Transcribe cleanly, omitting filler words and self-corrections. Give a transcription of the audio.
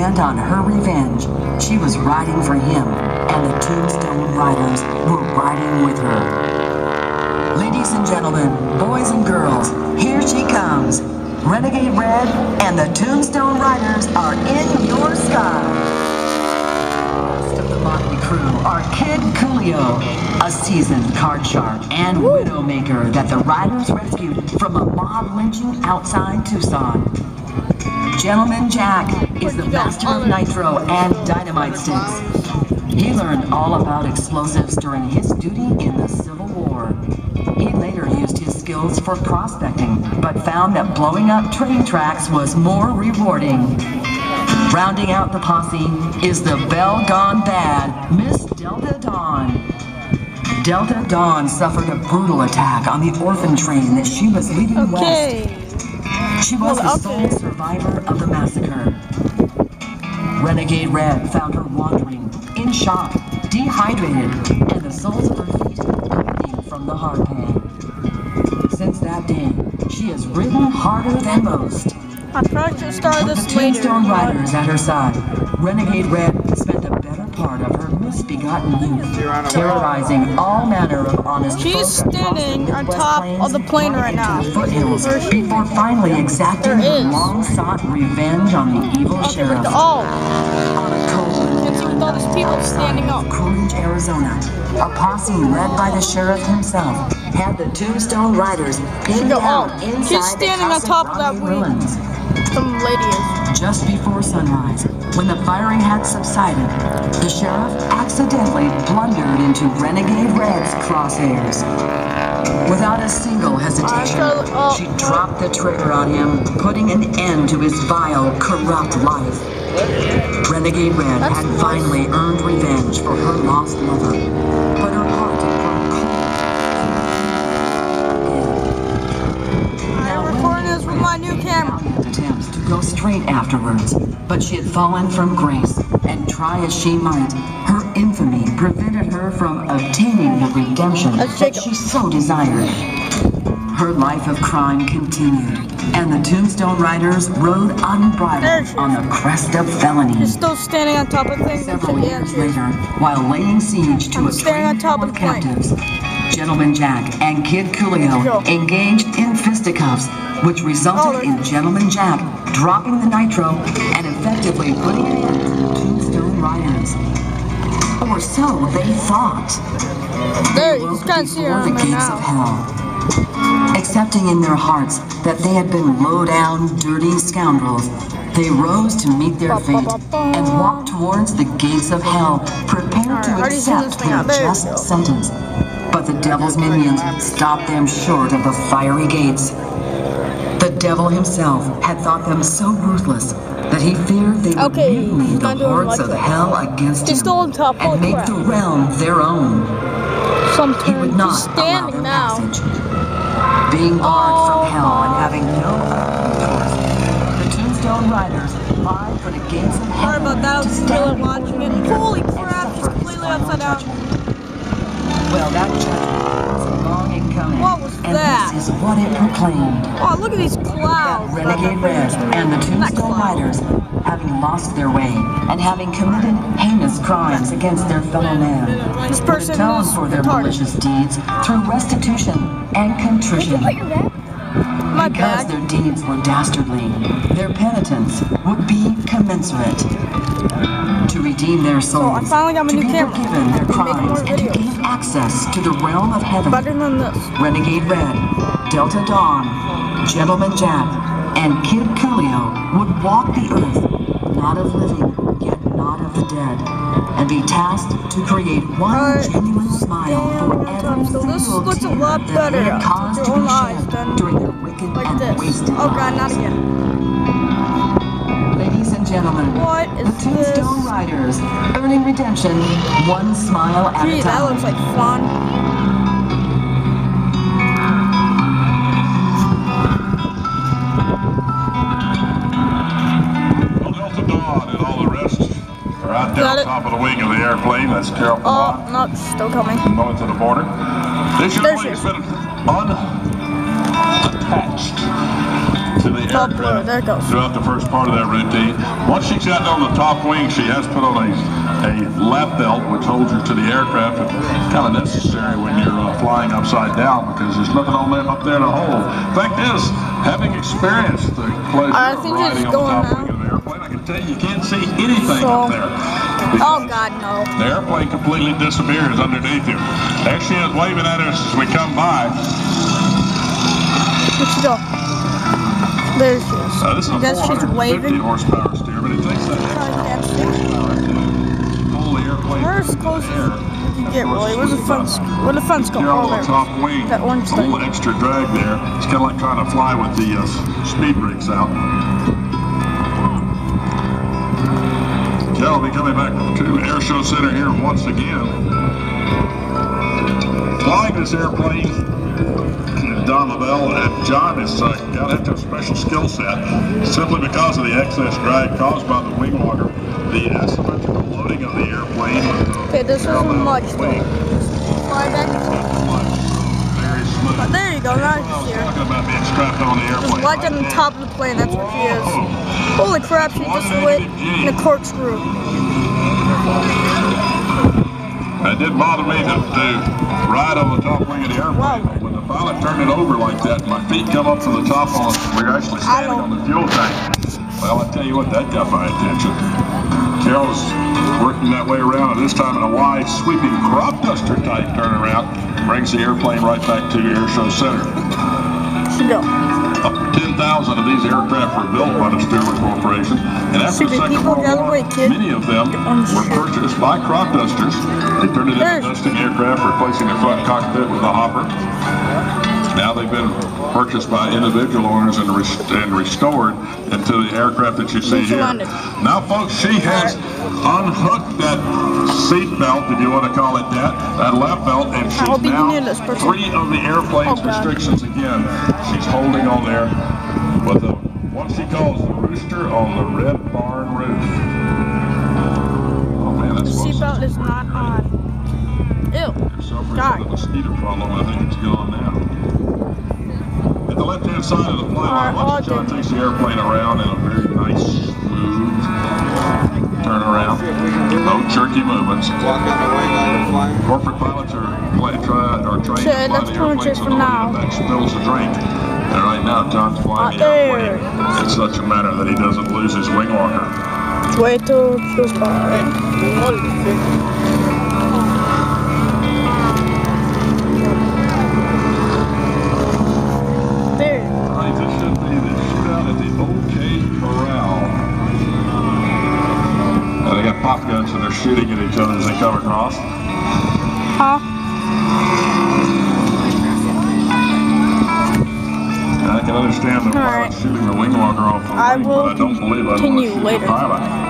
bent on her revenge. She was riding for him, and the Tombstone Riders were riding with her. Ladies and gentlemen, boys and girls, here she comes. Renegade Red and the Tombstone Riders are in your sky. Motley crew are Kid Coolio, a seasoned card shark and widowmaker that the Riders rescued from a mob lynching outside Tucson. Gentleman Jack is the master of nitro and dynamite sticks. He learned all about explosives during his duty in the Civil War. He later used his skills for prospecting, but found that blowing up train tracks was more rewarding. Rounding out the posse is the belle gone bad, Miss Delta Dawn. Delta Dawn suffered a brutal attack on the orphan train that she was leaving west. She was the sole survivor of the massacre. Renegade Red found her wandering, in shock, dehydrated, and the soles of her feet bleeding from the hard pain. Since that day, she has ridden harder than most. I probably should start this later. With the Tombstone Riders at her side, Renegade Red spent the better part of her misbegotten youth terrorizing all manner of honest folk. She's standing on top of the plane right now. Foothills before finally exacting her long-sought revenge on the evil sheriff. On a cold and see with all these people standing up. Coolidge, Arizona, a posse led by the sheriff himself had the Tombstone Riders pinned down inside She's standing on top of that ruins. Some lady is. Just before sunrise, when the firing had subsided, the sheriff accidentally blundered into Renegade Red's crosshairs. Without a single hesitation, she dropped the trigger on him, putting an end to his vile, corrupt life. Renegade Red had finally earned revenge for her lost lover, but her heart had grown cold. I'm recording this with my new camera. Attempts to go straight afterwards, but she had fallen from grace, and try as she might, her infamy prevented her from obtaining the redemption that she so desired. Her life of crime continued, and the Tombstone Riders rode unbridled on the crest of felony. She's still standing on top of things. Several years later, while laying siege to a train full of captives, Gentleman Jack and Kid Coolio engaged in fisticuffs, which resulted in Gentleman Jack dropping the nitro and effectively putting an end to the Tombstone Riders. Or so they thought. There, you can't see her the gates of hell, accepting in their hearts that they had been low-down, dirty scoundrels. They rose to meet their fate and walked towards the gates of hell, prepared to accept their just sentence. But the devil's minions stopped them short of the fiery gates. The devil himself had thought them so ruthless that he feared they would mutiny the hordes of hell against him and make the realm their own. He would not allow their passage. Being barred from hell and having no other recourse, the Tombstone Riders vied for the gates of heaven. Sorry about that, I was still watching it. Holy crap, it's completely upside down. Well, that judgment was long in coming. What was that? And this is what it proclaimed. Oh, look at these clouds. Renegade Red and the Tombstone Riders, having lost their way and having committed heinous crimes against their fellow man, this person atone for their malicious deeds through restitution and contrition. Because their deeds were dastardly, their penitence would be commensurate. To redeem their souls, to be forgiven their crimes, and to gain access to the realm of heaven, Renegade Red, Delta Dawn, Gentleman Jack, and Kid Coolio would walk the earth, not of living, yet not of the dead, and be tasked to create one genuine smile for every single tear that they had caused to be shed during their wicked and wasted lives. Oh god, not again. Ladies and gentlemen, the Tombstone Riders, earning redemption one smile at a time. That looks like fun. Well, Delta Dawn and all the rest are out there on top of the wing of the airplane. That's Carol Pavon. Oh, no, still coming. Going to the border. This airplane has been unattached to the aircraft throughout the first part of that routine. Once she's gotten on the top wing, she has put on a lap belt, which holds her to the aircraft. It's kind of necessary when you're flying upside down because there's nothing on them up there to hold. Fact is, having experienced the pleasure of riding on the top wing of the airplane, I can tell you can't see anything up there. Oh God, no. The airplane completely disappears underneath you. There she is waving at us as we come by. Where'd she go? There she is. This is a 450 horsepower steer, but it takes that extra horsepower to pull the airplane Where's close you can get, really? Where's the fence? Where'd the fence go? Here Oh, on the there. top wing, That orange a thing. little extra drag there. It's kind of like trying to fly with the speed brakes out. Cal will be coming back to Air Show Center here once again. Flying this airplane, Don Lavelle and John has got to have a special skill set simply because of the excess drag caused by the wing walker, the asymmetrical loading of the airplane. Okay, this isn't much though. Fly back. Very smooth. But there you go, now you can see her. Talking about being strapped on the airplane. Just right on the top of the plane, that's what she is. Holy crap, she just went in a corkscrew. It didn't bother me to ride on the top wing of the airplane. But when the pilot turned it over like that, my feet come up to the top on it. We're actually standing on the fuel tank. Well, I tell you what, that got my attention. Carol's working that way around, and this time in a wide, sweeping crop duster type turnaround, brings the airplane right back to Air Show Center. She go. 10,000 of these aircraft were built by the Stearman Corporation, and after the Second World War, many of them were purchased by crop dusters. They turned it into dusting aircraft, replacing the front cockpit with a hopper. Now they've been purchased by individual owners and restored into the aircraft that you see here. Now, folks, she has unhooked that seat belt, if you want to call it that lap belt, and she's now free of the airplane's restrictions again. She's holding on there with what she calls the rooster on the red barn roof. Oh man, that's the seatbelt is not on. Ew. God. The mosquito problem, I think it's gone now. At the left-hand side of the flyline, watch John takes the airplane around in a very nice, smooth turn around. No jerky movements. Corporate pilots are trained to fly the airplane so nobody back spills a drink. And right now, John's flying the airplane in such a manner that he doesn't lose his wing walker. Wait till the spot. They got pop guns and they're shooting at each other as they come across. Huh? I can understand the pilot shooting the wing walker off the wing, but I don't believe I want to shoot the pilot.